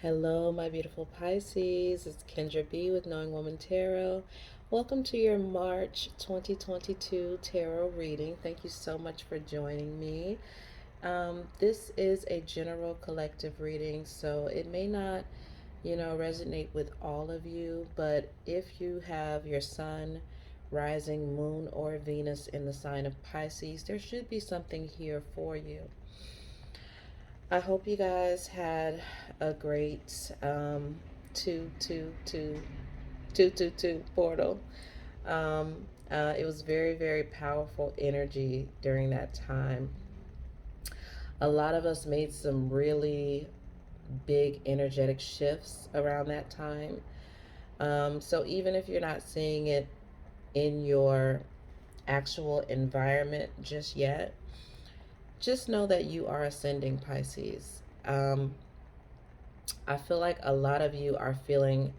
Hello, my beautiful Pisces. It's Kendra B with Knowing Woman Tarot. Welcome to your March 2022 tarot reading. Thank you so much for joining me. This is a general collective reading, so it may not, resonate with all of you, but if you have your sun, rising, moon, or Venus in the sign of Pisces, there should be something here for you. I hope you guys had a great 222 portal. It was very, very powerful energy during that time. A lot of us made some really big energetic shifts around that time. So even if you're not seeing it in your actual environment just yet, just know that you are ascending Pisces. I feel like a lot of you are feeling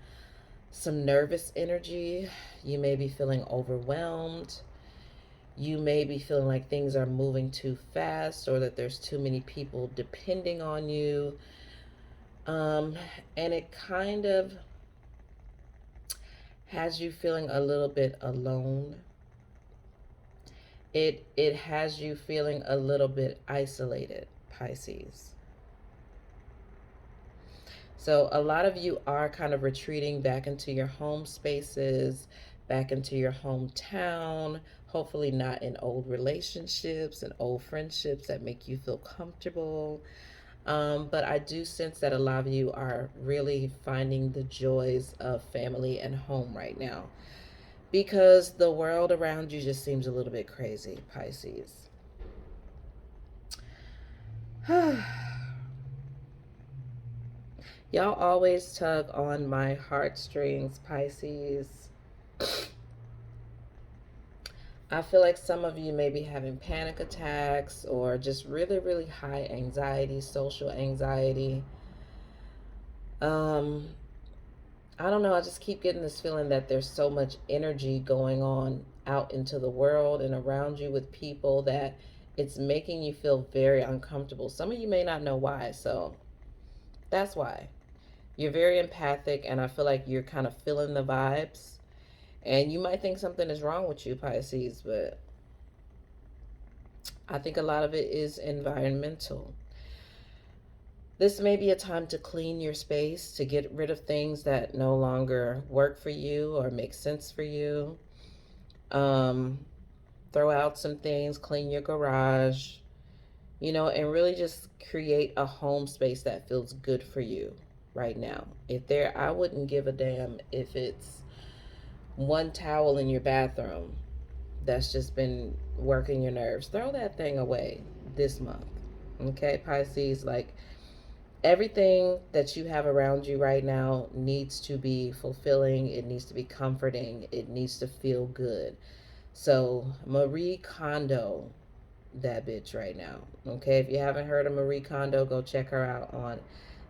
some nervous energy. You may be feeling overwhelmed. You may be feeling like things are moving too fast or that there's too many people depending on you. Um, and it kind of has you feeling a little bit alone. It has you feeling a little bit isolated, Pisces. So a lot of you are kind of retreating back into your home spaces, back into your hometown, hopefully not in old relationships and old friendships that make you feel comfortable. But I do sense that a lot of you are really finding the joys of family and home right now because the world around you just seems a little bit crazy, Pisces. Y'all always tug on my heartstrings, Pisces. I feel like some of you may be having panic attacks or just really, really high anxiety, social anxiety. Um, I don't know. I just keep getting this feeling that there's so much energy going on out into the world and around you with people that it's making you feel very uncomfortable. Some of you may not know why, so that's why. You're very empathic, and I feel like you're kind of feeling the vibes. And you might think something is wrong with you, Pisces, but I think a lot of it is environmental. This may be a time to clean your space, to get rid of things that no longer work for you or make sense for you. Um, Throw out some things, clean your garage, and really just create a home space that feels good for you right now. I wouldn't give a damn if it's one towel in your bathroom that's just been working your nerves. Throw that thing away this month. Okay, Pisces, like everything that you have around you right now needs to be fulfilling, it needs to be comforting, it needs to feel good. So, Marie Kondo that bitch right now. Okay, if you haven't heard of Marie Kondo, go check her out on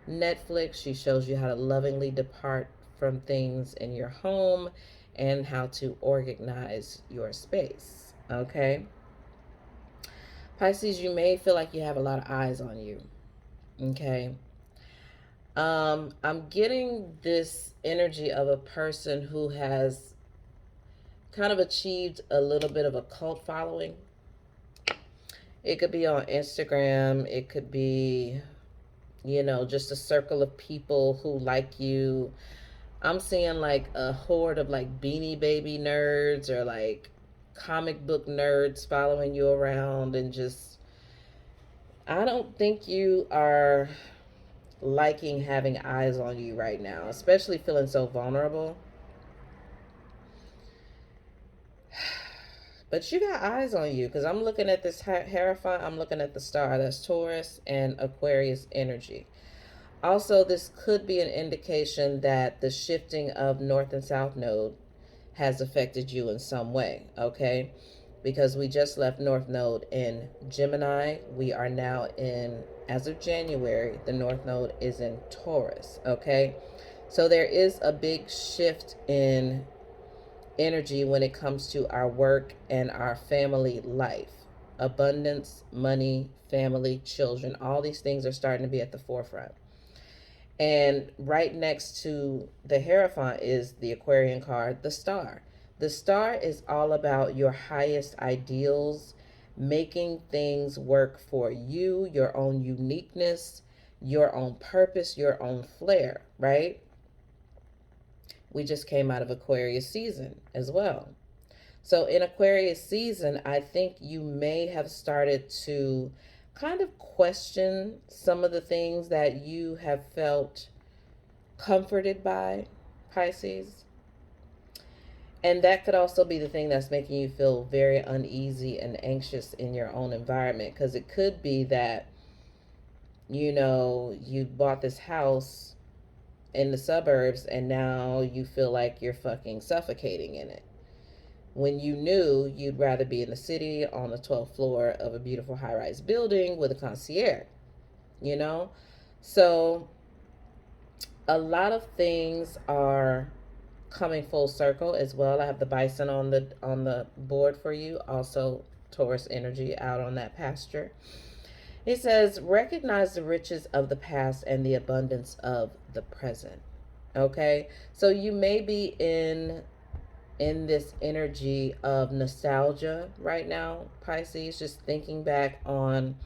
Netflix. She shows you how to lovingly depart from things in your home and how to organize your space. Okay, Pisces, you may feel like you have a lot of eyes on you. Okay, I'm getting this energy of a person who has kind of achieved a little bit of a cult following. It could be on Instagram, it could be, just a circle of people who like you. I'm seeing like a horde of like beanie baby nerds or like comic book nerds following you around, and just, I don't think you are liking having eyes on you right now, especially feeling so vulnerable. But you got eyes on you because I'm looking at this Hierophant, I'm looking at the star. That's Taurus and Aquarius energy. Also, this could be an indication that the shifting of North and South Node has affected you in some way, okay? Because we just left North Node in Gemini. We are now in, as of January, the North Node is in Taurus, okay? So there is a big shift in energy when it comes to our work and our family life. Abundance, money, family, children, all these things are starting to be at the forefront. And right next to the Hierophant is the Aquarian card, the Star. The Star is all about your highest ideals, making things work for you, your own uniqueness, your own purpose, your own flair, right? We just came out of Aquarius season as well. So in Aquarius season, I think you may have started to kind of question some of the things that you have felt comforted by, Pisces. And that could also be the thing that's making you feel very uneasy and anxious in your own environment. Because it could be that, you bought this house in the suburbs and now you feel like you're fucking suffocating in it, when you knew you'd rather be in the city on the 12th floor of a beautiful high-rise building with a concierge, you know? So a lot of things are coming full circle as well. I have the bison on the board for you. Also Taurus energy out on that pasture. He says, recognize the riches of the past and the abundance of the present. Okay? So you may be in this energy of nostalgia right now, Pisces, just thinking back on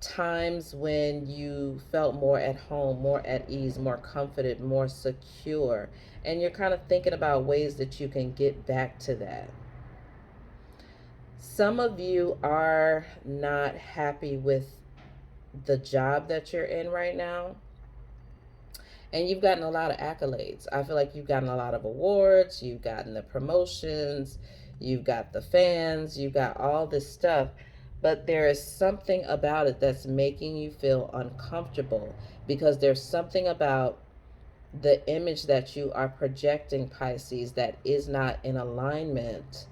times when you felt more at home, more at ease, more comforted, more secure. And you're kind of thinking about ways that you can get back to that. Some of you are not happy with the job that you're in right now. And you've gotten a lot of accolades. I feel like you've gotten a lot of awards, you've gotten the promotions, you've got the fans, you've got all this stuff. But there is something about it that's making you feel uncomfortable, because there's something about the image that you are projecting, Pisces, that is not in alignment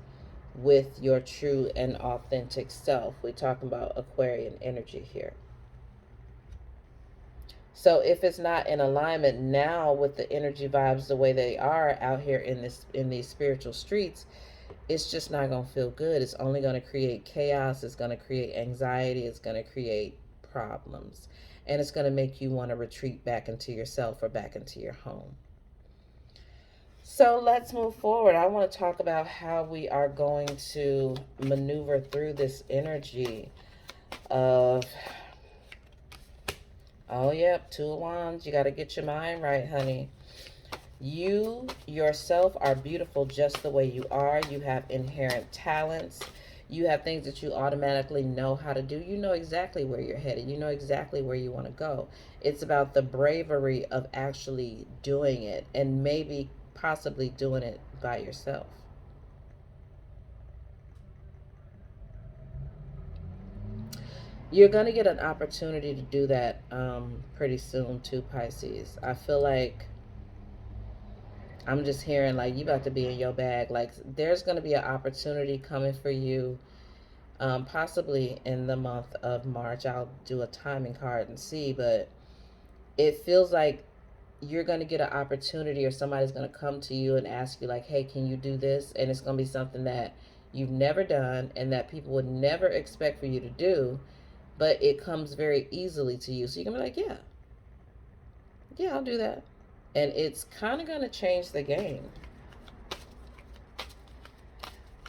with your true and authentic self. We're talking about Aquarian energy here. So if it's not in alignment now with the energy vibes the way they are out here in these spiritual streets, it's just not going to feel good. It's only going to create chaos. It's going to create anxiety. It's going to create problems. And it's going to make you want to retreat back into yourself or back into your home. So let's move forward. I want to talk about how we are going to maneuver through this energy of, oh, yep, Two of Wands. You got to get your mind right, honey. You yourself are beautiful just the way you are. You have inherent talents. You have things that you automatically know how to do. You know exactly where you're headed. You know exactly where you want to go. It's about the bravery of actually doing it, and maybe possibly doing it by yourself. You're going to get an opportunity to do that pretty soon too, Pisces. I feel like I'm just hearing like you about to be in your bag. Like there's going to be an opportunity coming for you, possibly in the month of March. I'll do a timing card and see, but it feels like you're going to get an opportunity, or somebody's going to come to you and ask you like, hey, can you do this? And it's going to be something that you've never done and that people would never expect for you to do, but it comes very easily to you. So you're going to be like, yeah, I'll do that. And it's kind of going to change the game.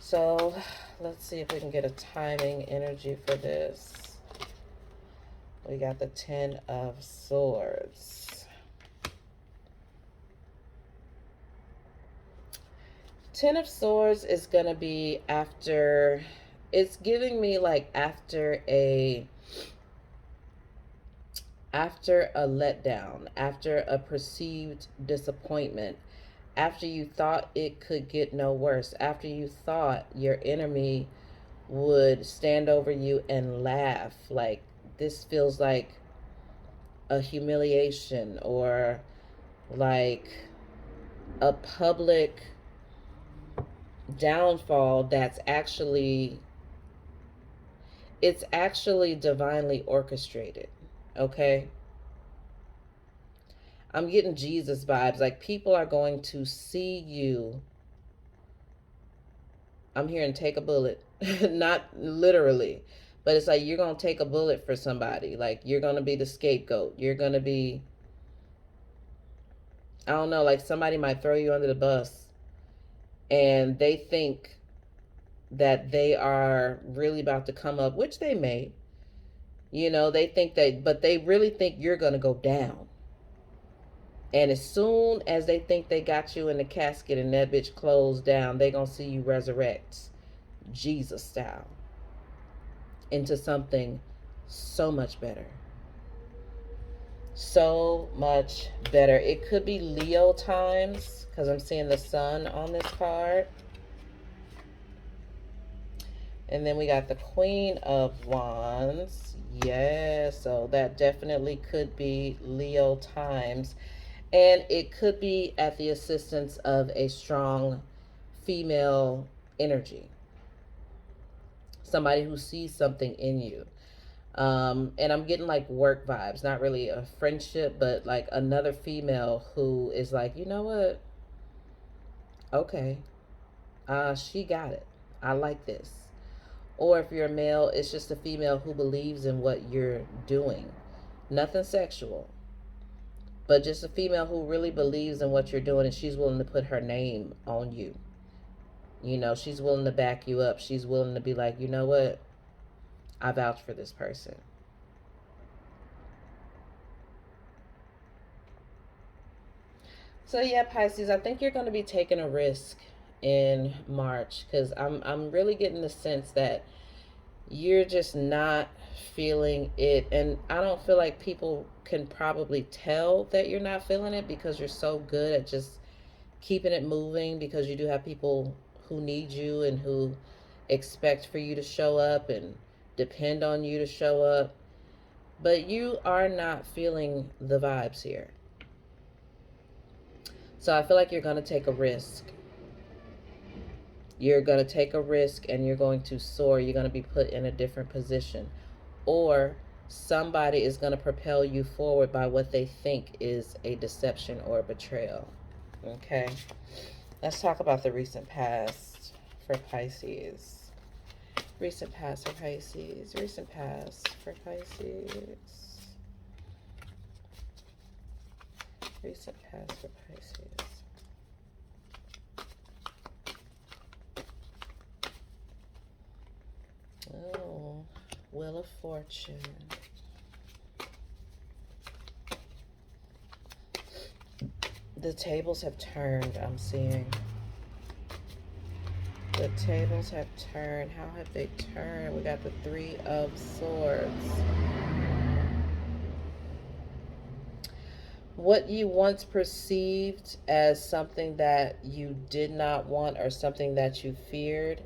So let's see if we can get a timing energy for this. We got the Ten of Swords. Ten of Swords is going to be after, it's giving me like after a letdown, after a perceived disappointment, after you thought it could get no worse, after you thought your enemy would stand over you and laugh. Like this feels like a humiliation, or like a public downfall that's actually, it's actually divinely orchestrated. Okay, I'm getting Jesus vibes. Like people are going to see you. I'm hearing take a bullet. Not literally, but it's like you're going to take a bullet for somebody. Like you're going to be the scapegoat. You're going to be I don't know, like somebody might throw you under the bus and they think that they are really about to come up, which they may. They think that, but they really think you're going to go down. And as soon as they think they got you in the casket and that bitch closed down, they going to see you resurrect, Jesus style, into something so much better. So much better. It could be Leo times because I'm seeing the sun on this card. And then we got the Queen of Wands. Yeah, so that definitely could be Leo times. And it could be at the assistance of a strong female energy. Somebody who sees something in you. And I'm getting like work vibes, not really a friendship, but like another female who is like, you know what? Okay, she got it. I like this. Or if you're a male, it's just a female who believes in what you're doing. Nothing sexual, but just a female who really believes in what you're doing and she's willing to put her name on you. She's willing to back you up. She's willing to be like, you know what? I vouch for this person. So yeah, Pisces, I think you're going to be taking a risk in March because I'm really getting the sense that you're just not feeling it, and I don't feel like people can probably tell that you're not feeling it because you're so good at just keeping it moving, because you do have people who need you and who expect for you to show up and depend on you to show up, but you are not feeling the vibes here. So I feel like you're going to take a risk. You're going to take a risk and you're going to soar. You're going to be put in a different position. Or somebody is going to propel you forward by what they think is a deception or a betrayal. Okay? Let's talk about the recent past for Pisces. Recent past for Pisces. Recent past for Pisces. Recent past for Pisces. Oh, Wheel of Fortune. The tables have turned, I'm seeing. The tables have turned. How have they turned? We got the Three of Swords. What you once perceived as something that you did not want or something that you feared,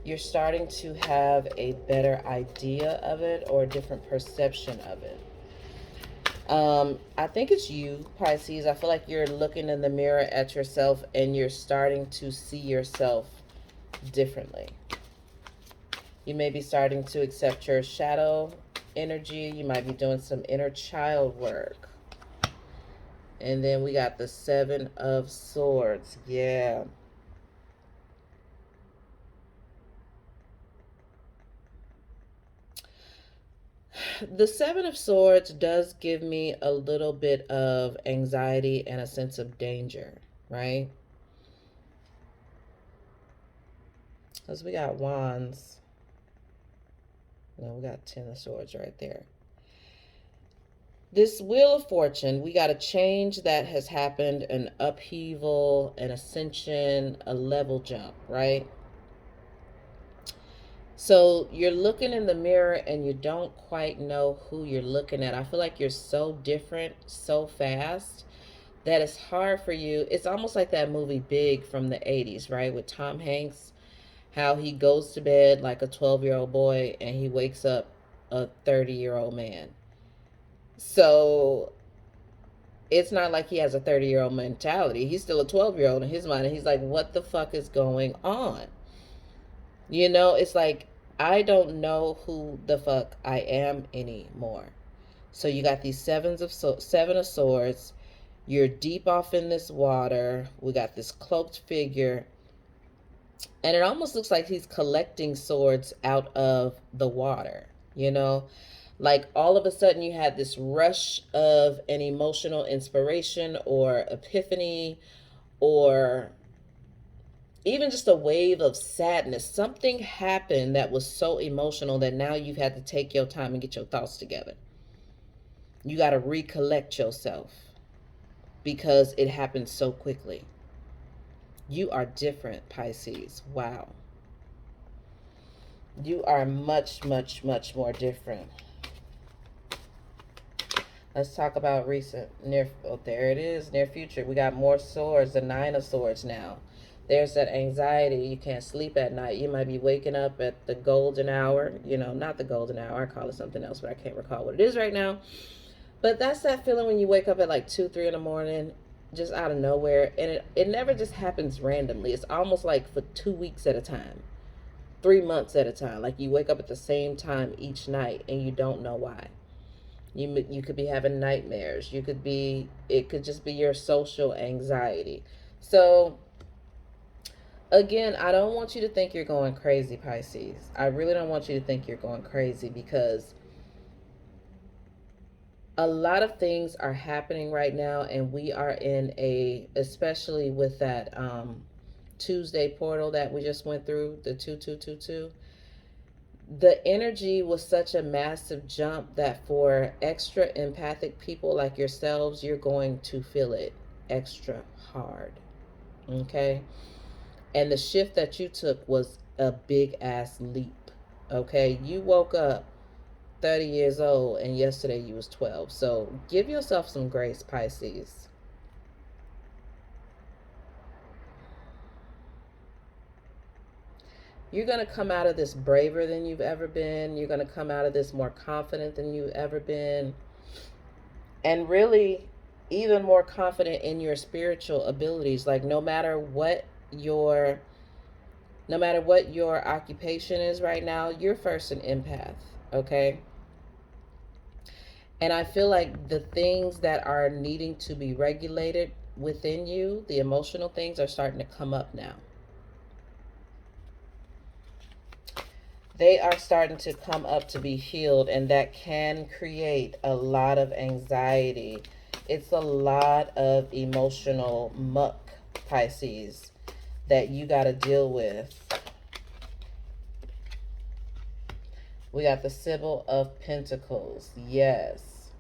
you're starting to have a better idea of it or a different perception of it. I think it's you, Pisces. I feel like you're looking in the mirror at yourself and you're starting to see yourself differently. You may be starting to accept your shadow energy. You might be doing some inner child work. And then we got the Seven of Swords. Yeah. The Seven of Swords does give me a little bit of anxiety and a sense of danger, right? Because we got Wands. No, we got Ten of Swords right there. This Wheel of Fortune, we got a change that has happened, an upheaval, an ascension, a level jump, right? So you're looking in the mirror and you don't quite know who you're looking at. I feel like you're so different so fast that it's hard for you. It's almost like that movie Big from the 80s, right? With Tom Hanks, how he goes to bed like a 12-year-old boy and he wakes up a 30-year-old man. So it's not like he has a 30-year-old mentality. He's still a 12-year-old in his mind. And he's like, what the fuck is going on? It's like, I don't know who the fuck I am anymore. So you got these Seven of Swords. You're deep off in this water. We got this cloaked figure. And it almost looks like he's collecting swords out of the water, Like all of a sudden you had this rush of an emotional inspiration or epiphany, or even just a wave of sadness. Something happened that was so emotional that now you've had to take your time and get your thoughts together. You got to recollect yourself because it happened so quickly. You are different, Pisces. Wow. You are much, much, much more different. Let's talk about recent, near, oh, there it is, near future. We got more swords, the 9 of swords now. There's that anxiety. You can't sleep at night. You might be waking up at the golden hour. You know, not the golden hour. I call it something else, but I can't recall what it is right now. But that's that feeling when you wake up at like 2, 3 in the morning, just out of nowhere. And it never just happens randomly. It's almost like for 2 weeks at a time, 3 months at a time. Like you wake up at the same time each night and you don't know why. You could be having nightmares. It could just be your social anxiety. So again, I don't want you to think you're going crazy, Pisces. I really don't want you to think you're going crazy, because a lot of things are happening right now, and we are in especially with that Tuesday portal that we just went through, the 2222. The energy was such a massive jump that for extra empathic people like yourselves, you're going to feel it extra hard. Okay? And the shift that you took was a big ass leap. Okay? You woke up 30 years old and yesterday you was 12. So give yourself some grace, Pisces. You're going to come out of this braver than you've ever been. You're going to come out of this more confident than you've ever been. And really, even more confident in your spiritual abilities. Like no matter what your occupation is right now, you're first an empath, okay? And I feel like the things that are needing to be regulated within you, the emotional things, are starting to come up now. They are starting to come up to be healed, and that can create a lot of anxiety. It's a lot of emotional muck, Pisces, that you got to deal with. We got the Sybil of Pentacles. Yes.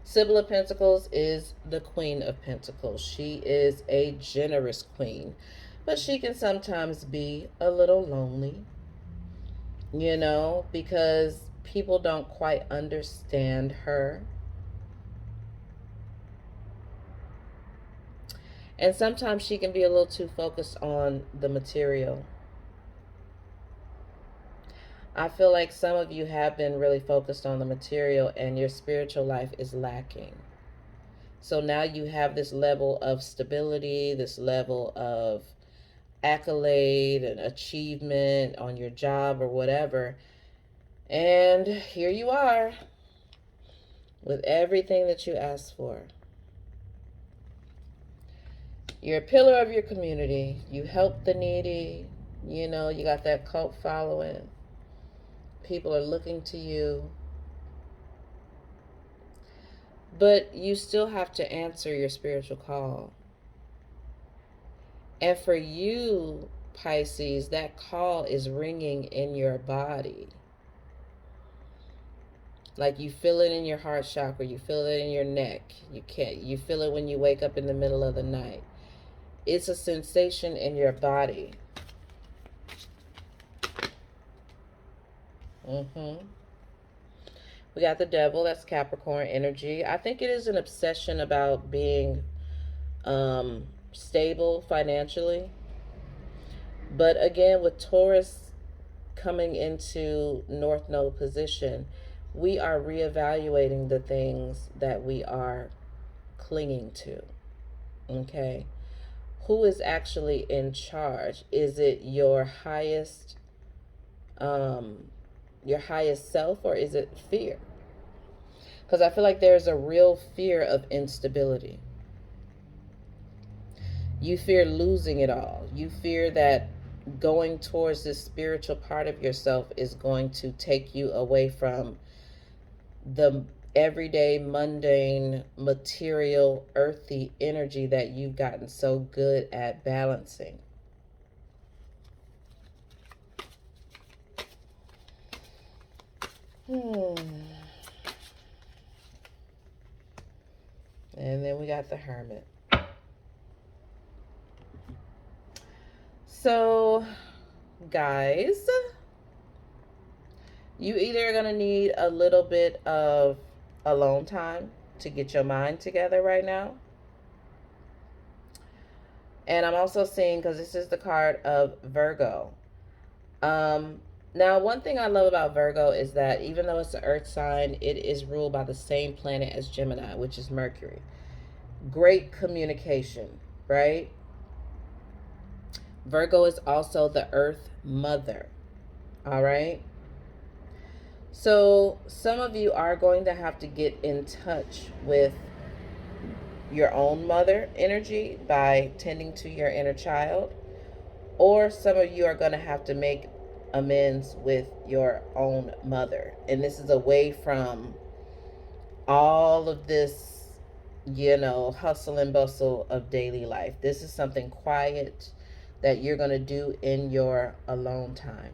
Sybil of Pentacles is the Queen of Pentacles. She is a generous queen, but she can sometimes be a little lonely, you know, because people don't quite understand her. And sometimes she can be a little too focused on the material. I feel like some of you have been really focused on the material and your spiritual life is lacking. So now you have this level of stability, this level of accolade and achievement on your job or whatever. And here you are with everything that you asked for. You're a pillar of your community. You help the needy. You know, you got that cult following. People are looking to you. But you still have to answer your spiritual call. And for you, Pisces, that call is ringing in your body. Like you feel it in your heart chakra, you feel it in your neck. You feel it when you wake up in the middle of the night. It's a sensation in your body. We got the Devil, that's Capricorn energy. I think it is an obsession about being stable financially. But again, with Taurus coming into North Node position, we are reevaluating the things that we are clinging to. Okay? Who is actually in charge? Is it your highest self, or is it fear? Because I feel like there's a real fear of instability. You fear losing it all. You fear that going towards this spiritual part of yourself is going to take you away from the everyday, mundane, material, earthy energy that you've gotten so good at balancing. And then we got the Hermit. So, guys, you either are going to need a little bit of alone time to get your mind together right now. And I'm also seeing, because this is the card of Virgo. Now, one thing I love about Virgo is that even though it's an earth sign, it is ruled by the same planet as Gemini, which is Mercury. Great communication, right? Virgo is also the earth mother, all right? So some of you are going to have to get in touch with your own mother energy by tending to your inner child, or some of you are going to have to make amends with your own mother. And this is away from all of this, hustle and bustle of daily life. This is something quiet that you're going to do in your alone time.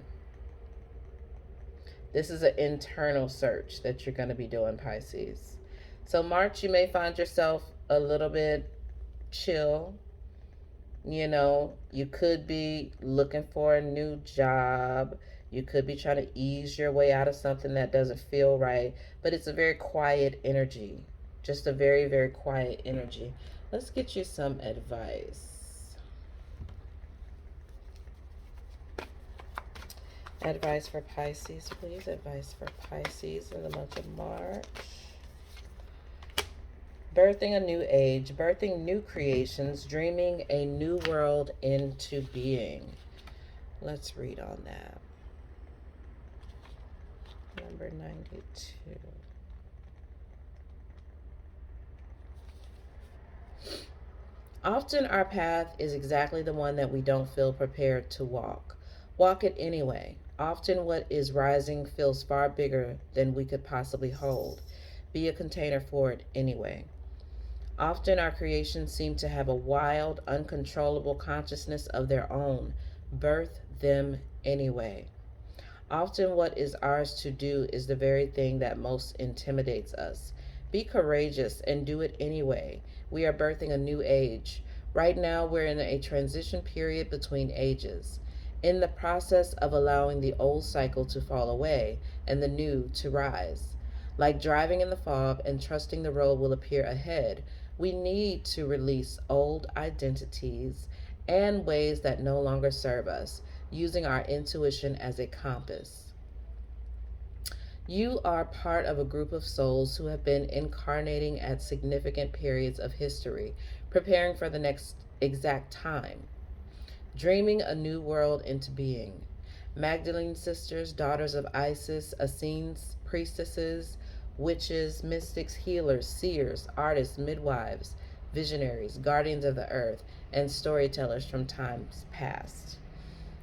This is an internal search that you're going to be doing, Pisces. So March, you may find yourself a little bit chill. You could be looking for a new job. You could be trying to ease your way out of something that doesn't feel right. But it's a very quiet energy. Just a very, very quiet energy. Let's get you some advice. Advice for Pisces, please. Advice for Pisces in the month of March. Birthing a new age, birthing new creations, dreaming a new world into being. Let's read on that. Number 92. Often our path is exactly the one that we don't feel prepared to walk. Walk it anyway. Often what is rising feels far bigger than we could possibly hold. Be a container for it anyway. Often our creations seem to have a wild, uncontrollable consciousness of their own. Birth them anyway. Often what is ours to do is the very thing that most intimidates us. Be courageous and do it anyway. We are birthing a new age. Right now we're in a transition period between ages, in the process of allowing the old cycle to fall away and the new to rise. Like driving in the fog and trusting the road will appear ahead, we need to release old identities and ways that no longer serve us, using our intuition as a compass. You are part of a group of souls who have been incarnating at significant periods of history, preparing for the next exact time, dreaming a new world into being. Magdalene sisters, daughters of Isis, Essenes, priestesses, witches, mystics, healers, seers, artists, midwives, visionaries, guardians of the earth, and storytellers from times past.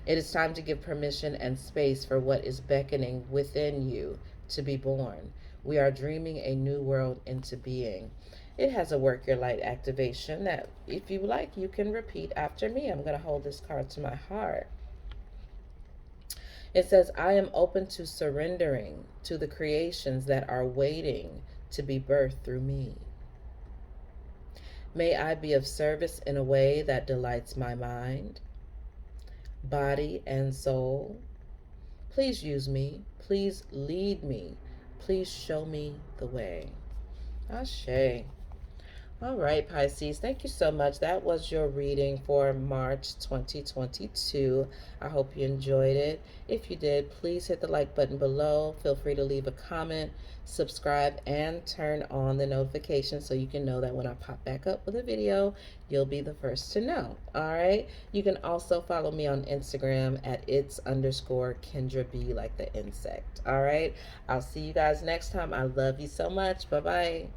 It is time to give permission and space for what is beckoning within you to be born. We are dreaming a new world into being. It has a work your light activation that, if you like, you can repeat after me. I'm going to hold this card to my heart. It says, I am open to surrendering to the creations that are waiting to be birthed through me. May I be of service in a way that delights my mind, body, and soul. Please use me. Please lead me. Please show me the way. Ashe. All right, Pisces, thank you so much. That was your reading for March 2022. I hope you enjoyed it. If you did, please hit the like button below. Feel free to leave a comment, subscribe, and turn on the notifications so you can know that when I pop back up with a video, you'll be the first to know. All right. You can also follow me on Instagram at its_Kendra B, like the insect. All right. I'll see you guys next time. I love you so much. Bye-bye.